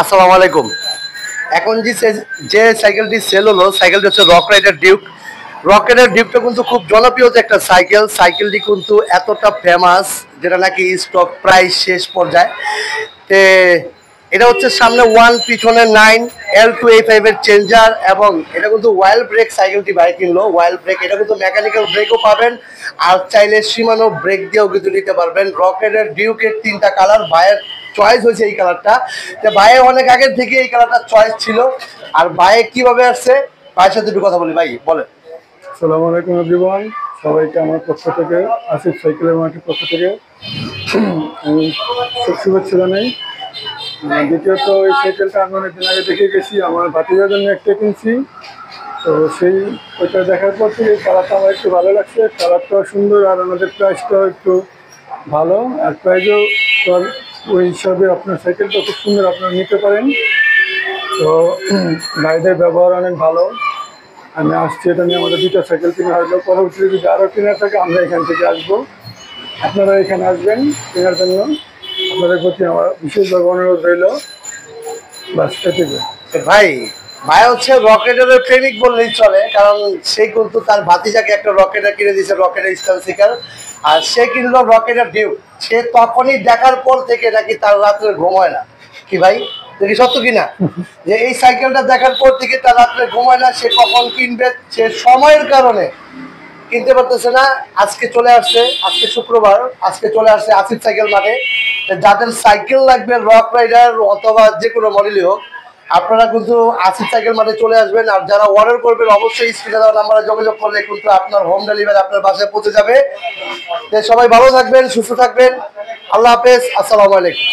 আসসালামু আলাইকুম। এখন যে সাইকেলটি সেল হলো, সাইকেলটি হচ্ছে Rock Rider Duke. Rock Rider ডিউকটা কিন্তু খুব জনপ্রিয় যে একটা সাইকেল। সাইকেলটি কিন্তু এতটা ফেমাস, যেটা নাকি স্টক প্রায় শেষ পর্যায়ে। তে এটা হচ্ছে সামনে 1, পিছনে 9, L2A5 এর চেঞ্জার, এবং এটা কিন্তু ওয়াইল্ড ব্রেক সাইকেলটি ভাই কিনলো। ওয়াইল্ড ব্রেক, এটা কিন্তু মেকানিক্যাল ব্রেকও পাবেন, আর চাইলে সীমানো ব্রেক দিয়েও কিন্তু নিতে পারবেন। রক রাইডার ডিউকের 3টা কালার, ভাইয়ের চয়েস হয়েছে এই কালারটা। ভাইয়ের অনেক আগের থেকে এই কালারটা চয়েস ছিল। আর ভাইয়ে কিভাবে আসছে, ভাইয়ের সাথে একটু কথা বলি। ভাই বলেন। আসসালামু আলাইকুম এভরিওয়ান, সবাইকে আমার পক্ষ থেকে, আসিফ সাইকেলের মার্কেটের পক্ষ থেকে আমি শুভেচ্ছা জানাই। দ্বিতীয়ত এই সাইকেলটা আমি অনেকদিন আগে দেখে গেছি, আমার ভাতিজার জন্য একটা কিনছি। তো ওইটা দেখার পর থেকে এই কালারটা আমার একটু ভালো লাগছে। কালারটাও সুন্দর, আর আমাদের প্রাইসটাও একটু ভালো, আর প্রাইসও ওই হিসাবে আপনার সাইকেলটা খুব সুন্দর, আপনারা নিতে পারেন। তো গাড়িদের ব্যবহার অনেক ভালো। আমি আসছি, এটা নিয়ে আমাদের 2টা সাইকেল কিনে হয়তো, পরবর্তীতে যদি আরও কেনার থাকে আমরা এখান থেকে আসবো, আপনারা এখানে আসবেন কেনার জন্য। আপনাদের প্রতি আমার বিশেষভাবে অনুরোধ রইল। বাস এটুকু। ভাই ভাই হচ্ছে রকেটের প্রেমিক বললেই চলে, কারণ সে কিন্তু তার ভাতিজাকে একটা রকেটার কিনে দিয়েছে, রকেটের স্টানসিকার। আর সে কিনলো রকেটের ডিউ। সে তখনই দেখার পর থেকে নাকি তার রাত্রে ঘুম হয় না। কি ভাই, দেখি সত্য কিনা, যে এই সাইকেলটা দেখার পর থেকে তার রাত্রে ঘুম হয় না। সে কখন কিনবে, সে সময়ের কারণে কিনতে পারতেছে না। আজকে চলে আসছে, আজকে শুক্রবার, আজকে চলে আসছে আসিফ সাইকেল মাঠে। যাদের সাইকেল লাগবে রক রাইডার অথবা যে কোনো মডেলই হোক, আপনারা কিন্তু আসিফ সাইকেল মাঠে চলে আসবেন। আর যারা অর্ডার করবেন অবশ্যই স্ক্রিনে দেওয়া নাম্বারে যোগাযোগ করলে কিন্তু আপনার হোম ডেলিভারি আপনার বাসায় পৌঁছে যাবে। সবাই ভালো থাকবেন, সুস্থ থাকবেন। আল্লাহ হাফেজ, আসসালামু আলাইকুম।